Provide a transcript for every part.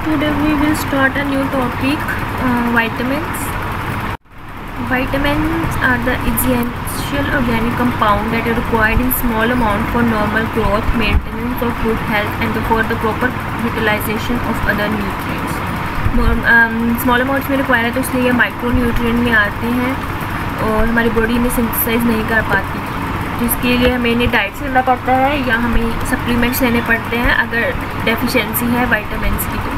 Today we will start a new topic, vitamins. Vitamins are the essential organic compound that are required in small amount for normal growth, maintenance of good health and for the proper utilization of other nutrients. Small amounts में require है तो इसलिए ये micro nutrient में आते हैं और हमारी बॉडी इन्हें सिंथेसाइज नहीं कर पाती, जिसके लिए हमें इन्हें डाइट से लेना पड़ता है या हमें सप्लीमेंट्स लेने पड़ते हैं अगर डेफिशिएंसी है विटामिन्स की। तो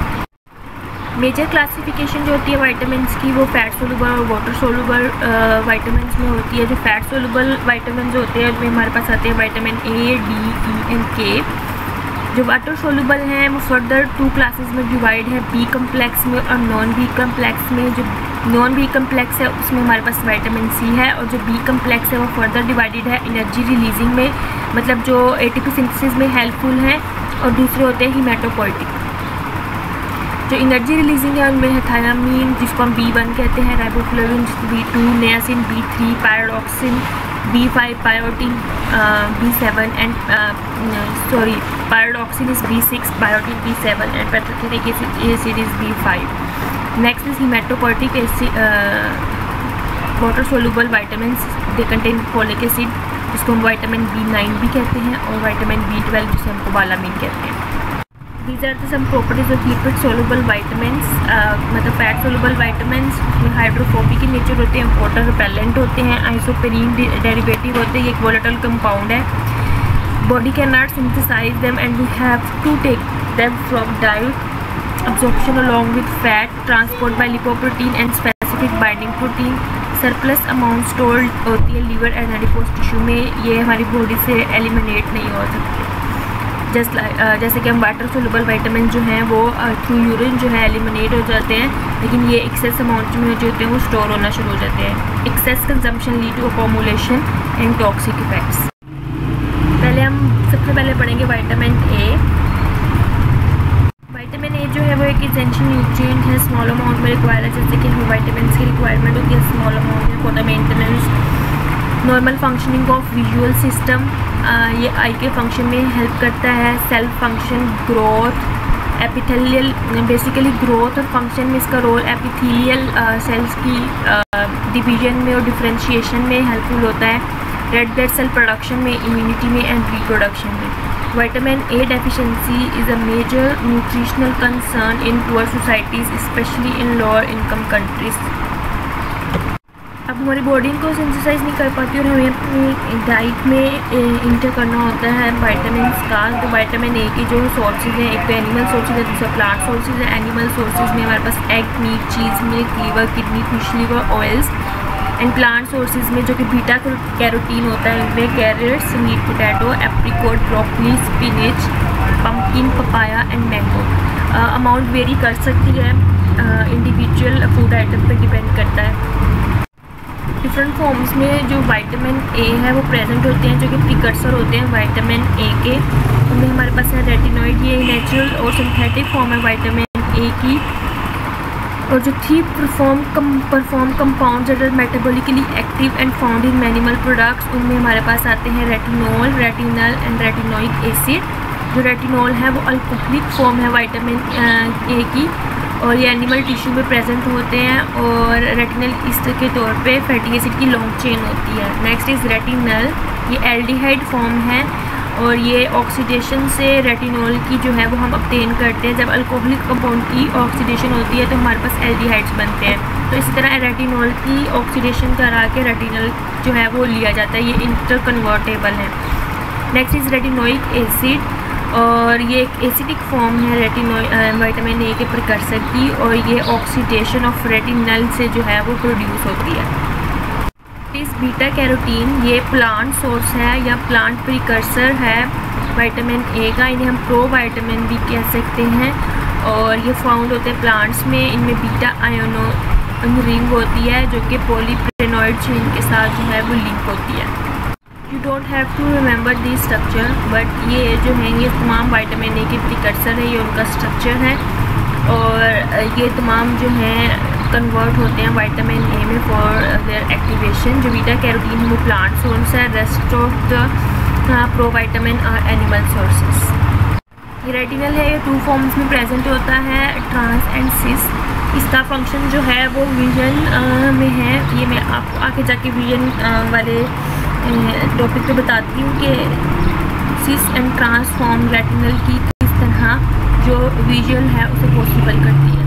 मेजर क्लासिफिकेशन जो होती है विटामिन्स की वो फैट सोलुबल और वाटर सोलुबल विटामिन्स में होती है। जो फैट सोलुबल विटामिन होते हैं उनमें हमारे पास आते हैं vitamin A, D, E and के। जो वाटर सोलुबल हैं वो फर्दर 2 क्लासेस में डिवाइड है, बी कम्प्लेक्स में और नॉन बी कम्प्लेक्स में। जो नॉन बी कम्प्लेक्स है उसमें हमारे पास विटामिन सी है और जो बी कम्प्लेक्स है वो फर्दर डिवाइडेड है एनर्जी रिलीजिंग में, मतलब जो एटीपी सिंथेसिस में हेल्पफुल हैं, और दूसरे होते हैं हीमेटोपोइटिक। जो एनर्जी रिलीजिंग है उनमें है थायामीन जिसको हम B1 कहते हैं, riboflavin B2, niacin B3, pyridoxine B5, biotin B7 and pyridoxine is B6, biotin B7 and pathogenic acid is B5। Next is haematopoietic acid, water soluble vitamins, they contain folic acid जिसको हम vitamin B9 भी कहते हैं और vitamin B12 जिसे हम cobalamin कहते हैं। These are the some properties of lipid soluble vitamins, मतलब fat soluble vitamins hydrophobic in nature होते हैं, वाटर रिपेलेंट होते हैं, आइसोपेरीन डेरिवेटिव होते हैं, ये एक वोलेटाइल कंपाउंड है। Body can not synthesize them and we have to take them from diet, absorption along with fat, transport by lipoprotein and specific binding protein। Surplus amount stored होती है liver and adipose tissue में, ये हमारी body से eliminate नहीं हो सकती। जैसे कि हम वाटर सोलुबल विटामिन जो हैं वो थ्रू यूरिन जो है एलिमिनेट हो जाते हैं, लेकिन ये एक्सेस अमाउंट में जो होते हैं वो स्टोर होना शुरू हो जाते हैं। Excess consumption lead to accumulation and toxic effects. सबसे पहले पढ़ेंगे विटामिन ए। विटामिन ए जो है वो एक एसेंशियल न्यूट्रिएंट है, स्मॉल अमाउंट में रिक्वायर है। जैसे कि हमें विटामिन की रिक्वायरमेंट होती है स्मॉल अमाउंट में for the maintenance normal functioning of visual system, ये आई के फंक्शन में हेल्प करता है। Cell function, growth, epithelial, basically growth और फंक्शन में इसका रोल एपिथेलियल सेल्स की डिवीजन में और डिफरेंशिएशन में हेल्पफुल होता है। रेड ब्लड सेल प्रोडक्शन में, इम्यूनिटी में एंड रिप्रोडक्शन में। Vitamin A deficiency is a major nutritional concern in poor societies specially in lower income countries. अब हमारी बॉडी को सिंथेसाइज नहीं कर पाती और हमें अपनी डाइट में इंटर करना होता है विटामिन्स का। तो विटामिन ए की जो सोर्सेज हैं, एक तो एनिमल सोर्सेज है, दूसरा प्लांट सोर्सेज है। एनिमल सोर्सेज में हमारे पास egg, meat, cheese, milk, liver, kidney, fish liver, oils. And plant sources में जो कि बीटा कैरोटीन होता है, इनमें carrots, sweet potato, apricot, broccoli, spinach, pumpkin, papaya and mango. Amount vary कर सकती है, इंडिविजुअल फूड आइटम पर डिपेंड करता है। डिफरेंट फॉर्म्स में जो विटामिन ए है वो प्रेजेंट होते हैं, जो कि प्रिकर्सर होते हैं विटामिन ए के। उनमें हमारे पास है रेटिनॉइड, ये नेचुरल और सिंथेटिक फॉर्म है विटामिन ए की। और जो थी perform compounds that are metabolically active and found in animal products, उनमें हमारे पास आते हैं retinol, retinal and retinoic acid. जो रेटिनॉल है वो अल्कोहलिक फॉर्म है विटामिन ए की और ये एनिमल टिश्यू में प्रेजेंट होते हैं और रेटिनल ईस्टर के तौर पे फैटी एसिड की लॉन्ग चेन होती है। नेक्स्ट इज़ रेटिनल, ये एल्डिहाइड फॉर्म है और ये ऑक्सीडेशन से रेटिनॉल की जो है वो हम ऑब्टेन करते हैं। जब अल्कोहलिक कंपाउंड की ऑक्सीडेशन होती है तो हमारे पास एल्डिहाइड्स बनते हैं। तो इसी तरह रेटिनॉल की ऑक्सीडेशन करा के रेटिनल जो है वो लिया जाता है, ये इंटर कन्वर्टेबल है। नेक्स्ट इज़ रेटिनोइक एसिड और ये एक एसिडिक फॉर्म है विटामिन ए के प्रिकर्सर की और ये ऑक्सीडेशन ऑफ रेटिनल से जो है वो प्रोड्यूस होती है। इस बीटा कैरोटीन ये प्लांट सोर्स है या प्लांट प्रिकर्सर है विटामिन ए का, इन्हें हम प्रो विटामिन भी कह सकते हैं और ये फाउंड होते हैं प्लांट्स में। इनमें बीटा आयोनो रिंग होती है जो कि पॉलीपेनॉइड चेन के साथ जो है वो लिंक होती है। You don't have to remember the structure, but ये जो हैं ये तमाम विटामिन ए के प्रिकर्सर है, ये उनका स्ट्रक्चर है और ये तमाम जो हैं कन्वर्ट होते हैं विटामिन ए में फॉर देयर एक्टिवेशन। जो बीटा कैरोटीन है वो प्लांट सोर्स है, rest of the pro vitamin are animal sources. Retinal है ये 2 फॉर्म्स में प्रेजेंट होता है, ट्रांस एंड सिस। इसका फंक्शन जो है वो विजन में है। ये मैं आपको आगे जाके विजन वाले टॉपिक पे बताती हूँ कि cis and trans form retinal की किस तरह जो विजुअल है उसे पॉसिबल करती है।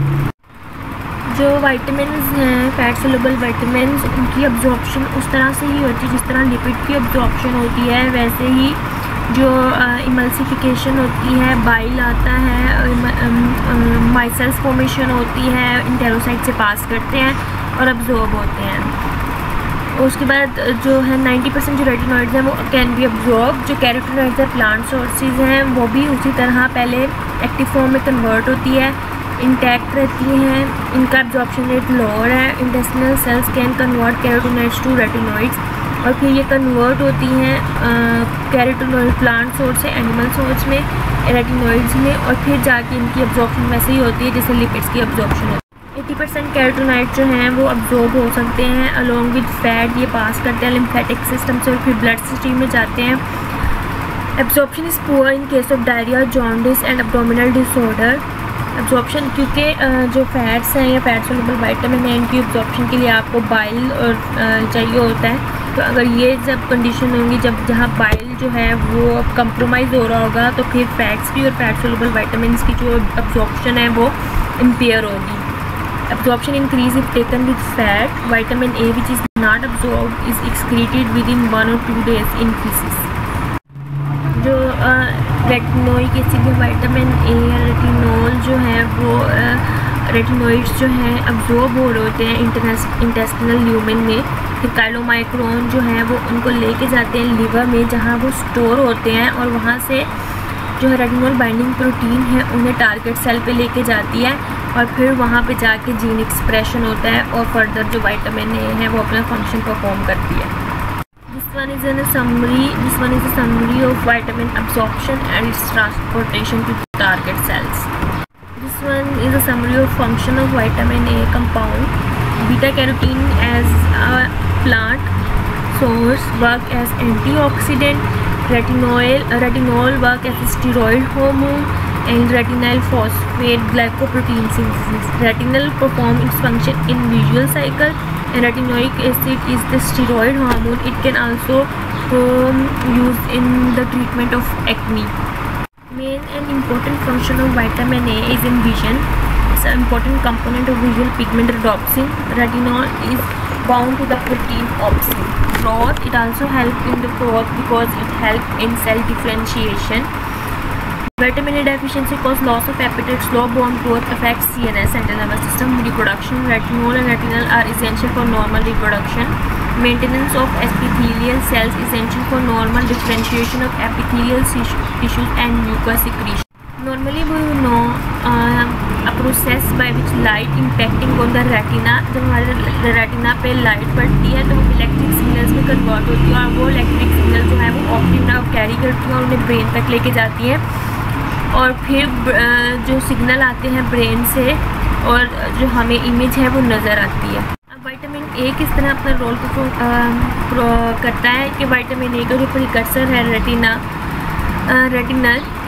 जो वाइटामिन्स हैं, फैट सोल्यूबल वाइटामिन्स, उनकी अब्जॉर्प्शन उस तरह से ही होती है जिस तरह लिपिड की अब्जॉर्प्शन होती है। वैसे ही जो इमल्सिफिकेशन होती है, बाइल आता है, माइसेल्स फॉर्मेशन होती है, इंटेरोसाइट से पास करते हैं और अब्जॉर्ब होते हैं। उसके बाद जो है 90% जो रेटिनॉइड्स हैं वो कैन बी अब्जॉर्ब। जो कैरोटीनॉइड्स है प्लांट सोर्सेज हैं वो भी उसी तरह पहले एक्टिव फॉर्म में कन्वर्ट होती है, इंटैक्ट रहती हैं, इनका एब्जॉर्प्शन रेट लोअर है। Intestinal cells can convert carotenoids to retinoids और फिर ये कन्वर्ट होती हैं कैरोटीनॉइड प्लांट सोर्स से एनिमल सोर्स में, रेटिनॉइड्स में, और फिर जाके इनकी अब्जॉर्प्शन वैसे ही होती है जैसे लिपिड्स की अब्जॉर्प्शन होती है। 80% कैरोटीनॉइड जो हैं वो अब्जॉर्ब हो सकते हैं अलोंग विद फैट। ये पास करते हैं लिम्फेटिक सिस्टम से और फिर ब्लड स्ट्रीम में जाते हैं। Absorption is poor in case of diarrhoea, jaundice and abdominal disorder. Absorption क्योंकि जो फैट्स हैं या फैट सोल्यूबल विटामिन है इनकी एब्जॉर्प्शन के लिए आपको बाइल और चाहिए होता है। तो अगर ये जब कंडीशन होंगी जब जहाँ बाइल जो है वो कंप्रोमाइज़ हो रहा होगा तो फिर फैट्स की और फैट सोल्यूबल विटामिन्स की जो एब्जॉर्प्शन है वो इम्पेयर होगी। Absorption increase if taken with fat. Vitamin A which is not absorb is excreted with in 1 or 2 days in faeces. जो रेटिनोइक एसिड या विटामिन ए या रेटिनॉल जो है वो रेटिनॉइड्स जो हैं अब्जॉर्ब हो रहे होते हैं इंटेस्टिनल ल्यूमेन में। फिर काइलोमाइक्रोन जो है वो उनको लेके जाते हैं लिवर में जहाँ वो स्टोर होते हैं और वहाँ से जो है रेटिनॉल बाइंडिंग प्रोटीन है उन्हें टारगेट सेल पे लेके जाती है और फिर वहाँ पे जाके जीन एक्सप्रेशन होता है और फर्दर जो विटामिन ए है वो अपना फंक्शन परफॉर्म करती है। This one is a summary of vitamin absorption and its transportation to target cells. This one is a summary of function of vitamin A compound. Beta carotene as a plant source work as antioxidant. Retinol work as a steroid hormone and retinal phosphate glycoprotein synthesis. Retinol perform its function in visual cycle. And retinoic acid is the steroid hormone. It can also used in the treatment of acne. Main and important function of vitamin A is in vision. It's an important component of visual pigment rhodopsin. Retinol is bound to the protein opsin. Growth, it also helps in the growth because it helps in cell differentiation. Vitamin A deficiency causes loss of appetite, slow bone growth, affects CNS, central nervous system, reproduction. Retinol and retinal are essential for normal reproduction. Maintenance of epithelial cells essential for normal differentiation of epithelial tissues and mucus secretion. Normally we know a process by which light impacting on the retina. जब हमारे retina पे light पड़ती है तो वो electric signals में convert होती है और वो इलेक्ट्रिक सिग्नल जो है वो ऑप्टिक नर्व कैरी करती है और उन्हें ब्रेन तक लेके जाती है और फिर जो सिग्नल आते हैं ब्रेन से और जो हमें इमेज है वो नज़र आती है। अब विटामिन ए किस तरह अपना रोल करता है कि विटामिन ए का जो प्रिकर्सर है रेटिनल,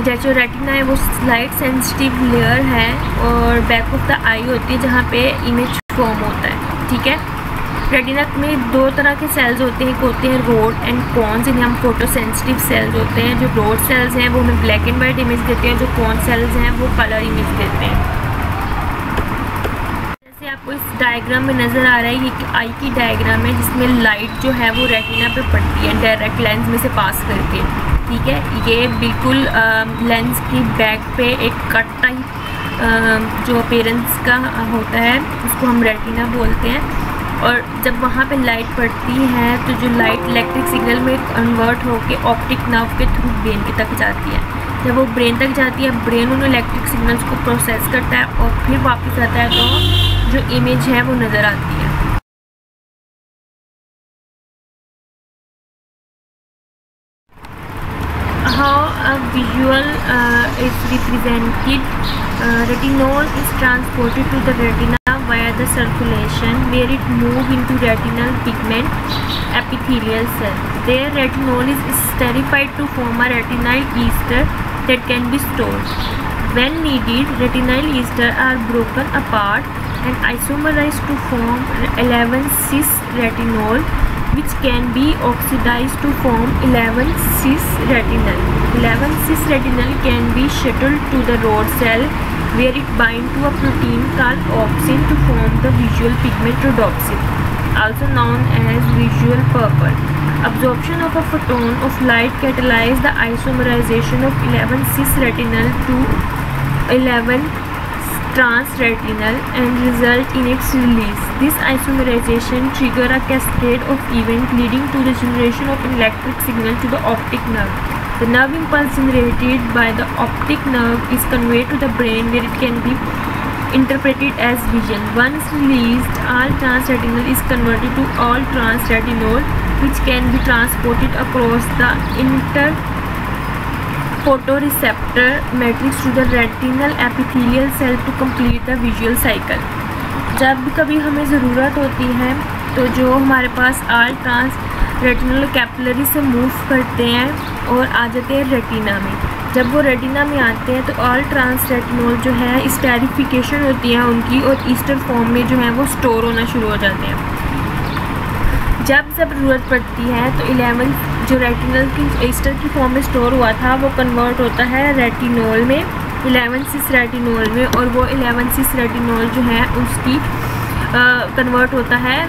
जैसे रेटिना है वो लाइट सेंसिटिव लेयर है और बैक ऑफ द आई होती है जहाँ पे इमेज फॉर्म होता है। ठीक है, रेटिना में 2 तरह के सेल्स होते हैं, एक होते हैं रोड एंड कॉन्स। इन्हें हम फोटो सेंसिटिव सेल्स होते हैं। जो रोड सेल्स हैं वो हमें ब्लैक एंड वाइट इमेज देते हैं, जो कॉन सेल्स हैं वो कलर इमेज देते हैं। जैसे आपको इस डायग्राम में नज़र आ रहा है ये आई की डायग्राम है जिसमें लाइट जो है वो रेटिना पे पड़ती है डायरेक्ट लेंस में से पास करके। ठीक है, ये बिल्कुल लेंस की बैक पे एक कट टाइप जो अपीयरेंस का होता है उसको हम रेटिना बोलते हैं और जब वहाँ पे लाइट पड़ती है तो जो लाइट इलेक्ट्रिक सिग्नल में कन्वर्ट होके ऑप्टिक नर्व के थ्रू ब्रेन की तक जाती है। जब वो ब्रेन तक जाती है ब्रेन उन इलेक्ट्रिक सिग्नल्स को प्रोसेस करता है और फिर वापस आता है तो जो इमेज है वो नज़र आती है। How a visual is represented. Retinol is transported to the retina via the circulation where it moves into retinal pigment epithelial cell. There retinol is esterified to form a retinal ester that can be stored. When needed, retinyl ester are broken apart and isomerized to form 11-cis retinol, which can be oxidized to form 11-cis retinal. 11-cis retinal can be shuttled to the rod cell where it binds to a protein called opsin to form the visual pigment rhodopsin, also known as visual purple. Absorption of a photon of light catalyzes the isomerization of 11-cis retinal to 11-trans retinal and result in its release. This isomerization triggers a cascade of events leading to the generation of an electric signal to the optic nerve. The nerve impulse generated by the optic nerve is conveyed to the brain where it can be interpreted as vision. Once released, all trans retinal is converted to all trans retinol, which can be transported across the interphotoreceptor matrix to the retinal epithelial cell to complete the visual cycle. जब कभी हमें ज़रूरत होती है तो जो हमारे पास all trans retinal capillary से मूव करते हैं और आ जाते हैं रेटिना में। जब वो रेटिना में आते हैं तो ऑल ट्रांस रेटिनोल जो है स्टेरिफिकेशन होती है उनकी और ईस्टर फॉर्म में जो है वो स्टोर होना शुरू हो जाते हैं। जब ज़रूरत पड़ती है तो 11 जो रेटिनल की ईस्टर की फॉर्म में स्टोर हुआ था वो कन्वर्ट होता है रेटिनोल में, 11-cis रेटिनोल में, और वो 11-cis रेटिनोल जो है उसकी कन्वर्ट होता है,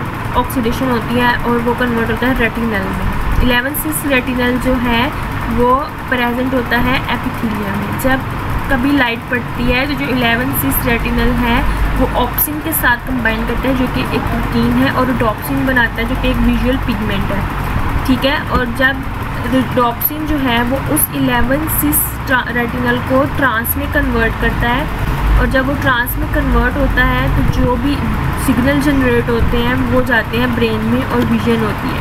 ऑक्सीडेशन होती है और वो कन्वर्ट होता है रेटिनल में। 11-cis रेटिनल जो है वो प्रेजेंट होता है एपिथेलियम में। जब कभी लाइट पड़ती है तो जो 11-cis रेटिनल है वो ऑप्सिन के साथ कंबाइन करता है जो कि एक प्रोटीन है और रhodopsin बनाता है जो कि एक विजुअल पिगमेंट है, ठीक है। और जब rhodopsin जो है वो उस 11-cis रेटिनल को ट्रांस में कन्वर्ट करता है और जब वो ट्रांस में कन्वर्ट होता है तो जो भी सिग्नल जनरेट होते हैं वो जाते हैं ब्रेन में और विजन होती है।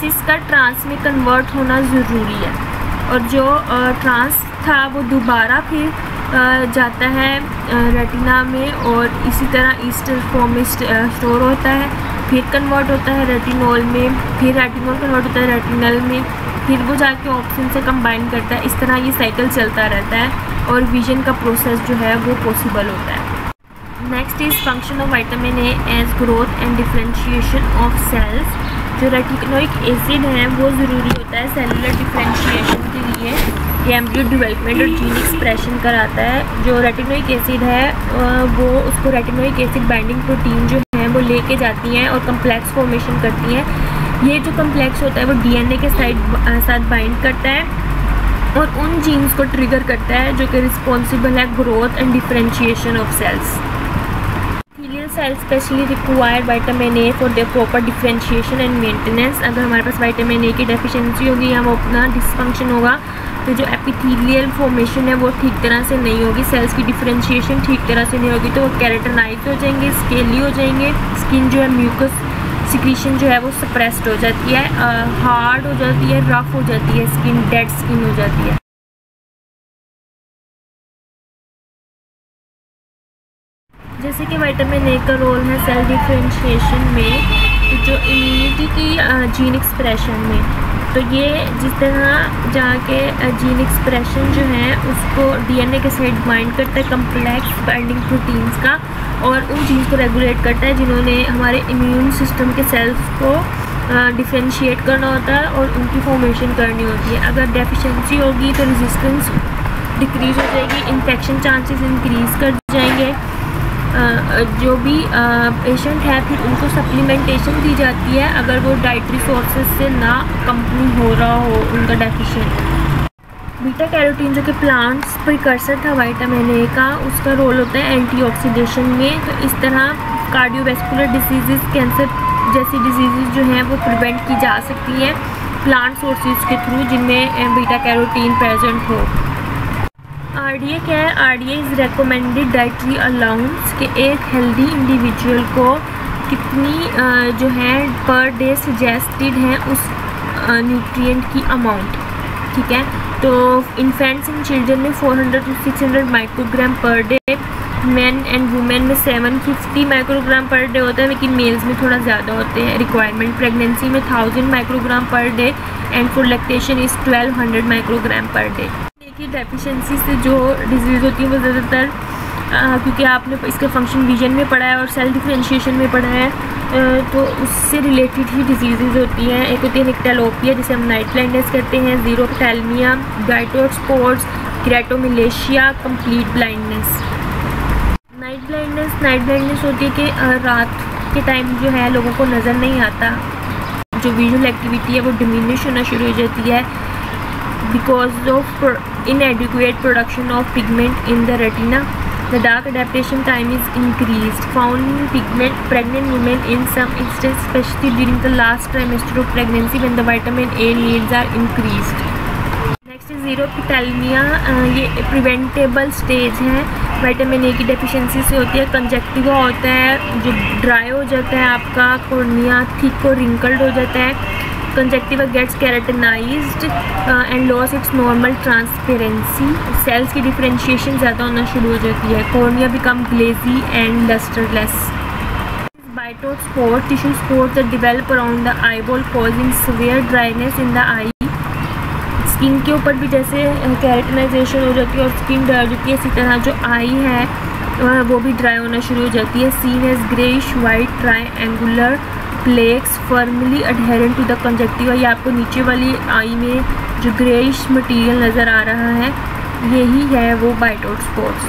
सिस का ट्रांस में कन्वर्ट होना ज़रूरी है और जो ट्रांस था वो दोबारा फिर जाता है रेटिना में और इसी तरह ईस्टर फॉर्म में स्टोर होता है, फिर कन्वर्ट होता है रेटिनोल में, फिर रेटिनोल कन्वर्ट होता है रेटिनल में, फिर वो जाके ऑप्सिन से कंबाइन करता है। इस तरह ये साइकिल चलता रहता है और विजन का प्रोसेस जो है वो पॉसिबल होता है। Next is function of vitamin A as growth and differentiation of cells. जो रेटिनोइक एसिड है वो ज़रूरी होता है सेलुलर डिफ्रेंशिएशन के लिए, ये एम्ब्रियो डेवलपमेंट और जीन एक्सप्रेशन कराता है। जो रेटिनोइक एसिड है वो उसको रेटिनोइक एसिड बाइंडिंग प्रोटीन जो है वो लेके जाती हैं और कम्प्लेक्स फॉर्मेशन करती हैं। ये जो कम्प्लेक्स होता है वो डीएनए के साथ बाइंड करता है और उन जीन्स को ट्रिगर करता है जो कि रिस्पॉन्सिबल है growth and differentiation of cells. epithelial cells specially require vitamin A for their proper differentiation and maintenance। अगर हमारे पास vitamin A की डेफिशिएंसी होगी या वो अपना डिसफंक्शन होगा तो जो एपिथेलियल फॉर्मेशन है वो ठीक तरह से नहीं होगी, सेल्स की डिफरेंशिएशन ठीक तरह से नहीं होगी तो वो केराटिनाइज हो जाएंगे, स्केली हो जाएंगे, स्किन जो है म्यूकस सिक्रीशन जो है वो सप्रेस्ड हो जाती है, हार्ड हो जाती है, रफ हो जाती है, स्किन डेड स्किन हो जाती है। जैसे कि विटामिन ए का रोल है सेल डिफरेंशिएशन में, तो जो इम्यूनिटी की जीन एक्सप्रेशन में, तो ये जिस तरह जाके जीन एक्सप्रेशन जो है उसको डीएनए के साथ बाइंड करता है कम्प्लेक्स बाइंडिंग प्रोटीन्स का और उन जीन्स को रेगुलेट करता है जिन्होंने हमारे इम्यून सिस्टम के सेल्स को डिफरेंशिएट करना होता है और उनकी फॉर्मेशन करनी होती है। अगर डेफिशिएंसी होगी तो रेजिस्टेंस डिक्रीज हो जाएगी, इन्फेक्शन चांसेस इंक्रीज कर जाएंगे। जो भी पेशेंट है फिर उनको सप्लीमेंटेशन दी जाती है अगर वो डाइटरी सोर्सेज से ना कंप्लीट हो रहा हो उनका डेफिशिएंट। बीटा कैरोटीन जो कि प्लांट्स प्रिकर्सर था विटामिन ए का, उसका रोल होता है एंटीऑक्सीडेशन में। तो इस तरह कार्डियोवैस्कुलर डिसीजेस, कैंसर जैसी डिजीज़ जो हैं वो प्रिवेंट की जा सकती हैं प्लांट सोर्सेज के थ्रू जिनमें बीटा कैरोटीन प्रेजेंट हो। आरडीए क्या है? RDA is recommended dietary allowance कि एक हेल्दी इंडिविजुअल को कितनी जो है पर डे सजेस्टेड है उस न्यूट्रिएंट की अमाउंट, ठीक है। तो इन्फेंट्स एंड चिल्ड्रन में 400 to 600 microgram per day, man and women में 750 माइक्रोग्राम पर डे होता है, लेकिन मेल्स में थोड़ा ज़्यादा होते हैं रिक्वायरमेंट। प्रेगनेंसी में 1000 microgram per day and for lactation is 1200 microgram per day. की डेफिशिएंसी से जो डिजीज़ होती है वो ज़्यादातर क्योंकि आपने इसके फंक्शन विजन में पढ़ा है और सेल डिफरेंशिएशन में पढ़ा है, तो उससे रिलेटेड ही डिजीज़ होती हैं। एक होती है निक्टेलोपिया जिसे हम नाइट ब्लाइंडनेस कहते हैं, ज़ीरोफ्थैल्मिया, गाइटोड spots, keratomalacia, complete blindness. Night blindness होती है कि रात के टाइम जो है लोगों को नज़र नहीं आता, जो विजुअल एक्टिविटी है वो डिमिनिश होना शुरू हो जाती है because of inadequate production of pigment in the retina. The dark adaptation time is increased, found in pregnant women in some instances, especially during the last trimester of pregnancy when the vitamin A needs are increased. Next is ज़ीरोफ्थैल्मिया, ये preventable stage है, vitamin A की deficiency से होती है। Conjunctiva होता है जो dry हो जाता है, आपका कॉर्निया थिक और रिंकल्ड हो जाता है। Conjunctiva gets keratinized and loses its normal transparency, cells की डिफरेंशिएशन ज़्यादा होना शुरू हो जाती है। Cornea become glazy and lustreless. Bitot's spot, tissue spots that develop around the eyeball causing severe dryness in the eye. Skin के ऊपर भी जैसे केराटिनाइजेशन हो जाती है और स्किन ड्राई हो जाती है, इसी तरह जो आई है वो भी ड्राई होना शुरू हो जाती है। Seen as greyish white triangular plaques firmly adherent to the conjunctiva, ये आपको नीचे वाली आई में जो ग्रेइश मटेरियल नज़र आ रहा है यही है वो Bitot's spots.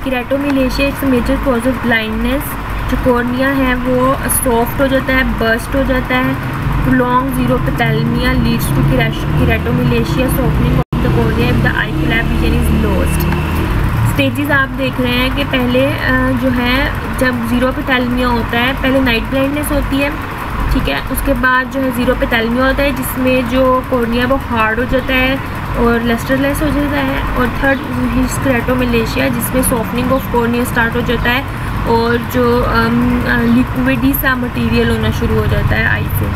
Keratomalacia its major cause of blindness, जो कॉर्निया है वो सॉफ्ट हो जाता है, बर्स्ट हो जाता है। Prolonged xerophthalmia leads to keratomalacia, softening of the cornea if the eye flap vision is lost. Stages आप देख रहे हैं कि पहले जो है जब ज़ीरोफ्थैल्मिया होता है, पहले नाइट ब्लाइंडनेस होती है, ठीक है, उसके बाद जो है ज़ीरोफ्थैल्मिया होता है जिसमें जो कॉर्निया वो हार्ड हो जाता है और लस्टरलेस हो जाता है, और थर्ड केराटोमिलेशिया जिसमें सॉफ्टनिंग ऑफ कॉर्निया स्टार्ट हो जाता है और जो लिक्विडी सा मटेरियल होना शुरू हो जाता है आई से।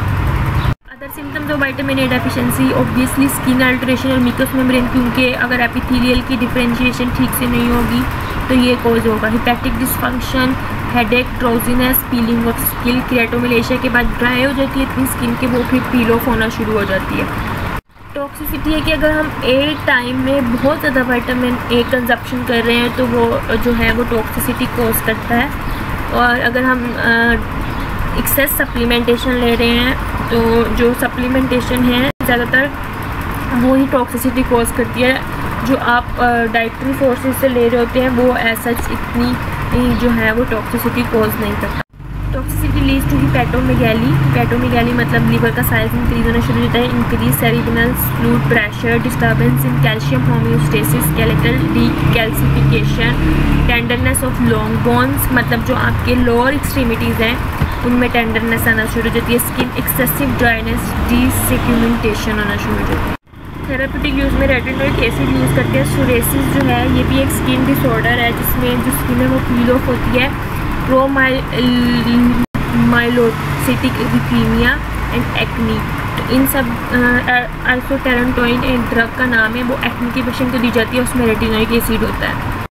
Other symptoms of vitamin A deficiency obviously skin alteration और म्यूकस मेम्ब्रेन, क्योंकि अगर एपिथेलियल की डिफरेंशिएशन ठीक से नहीं होगी तो ये कॉज होगा। Hepatic dysfunction, headache, drowsiness, peeling of skin. Keratomalacia के बाद ड्राई हो जाती है इतनी स्किन के वो फिर पील ऑफ होना शुरू हो जाती है। टॉक्सिसिटी है कि अगर हम एक टाइम में बहुत ज़्यादा विटामिन ए कंजप्शन कर रहे हैं तो वो जो है वो टॉक्सिसिटी कॉज करता है, और अगर हम एक्सेस सप्लीमेंटेशन ले रहे हैं तो जो सप्लीमेंटेशन है ज़्यादातर वो ही टॉक्सिसिटी कॉज करती है। जो आप डाइटरी सोर्सेज से ले रहे होते हैं वो ऐसा इतनी जो है वो टॉक्सिसिटी कॉज नहीं करता। टॉक्सिसिटी लीड्स टू हिपैटोमेगाली मतलब लीवर का साइज इंक्रीज होना शुरू हो जाता है। Increase cerebral fluid pressure, disturbance in calcium homeostasis, skeletal decalcification, tenderness of long bones मतलब जो आपके लोअर एक्सट्रीमिटीज़ हैं उनमें टेंडरनेस आना शुरू हो जाती है। स्किन एक्सेसिव ड्राइनेस, डिसेग्मेंटेशन होना शुरू हो जाती है। थेराप्यूटिक यूज़ में रेटिनोइक एसिड यूज़ करते हैं। सोरेसिस जो है ये भी एक स्किन डिसऑर्डर है जिसमें जो स्किन है वो पील ऑफ होती है। प्रोमाइलोसिटिक एरिथीमिया एंड एक्नी, तो इन सब आइसोटेरेंटोइन एक ड्रग का नाम है, वो एक्नी के पेशेंट को दी जाती है, उसमें रेटिनोइक एसिड होता है।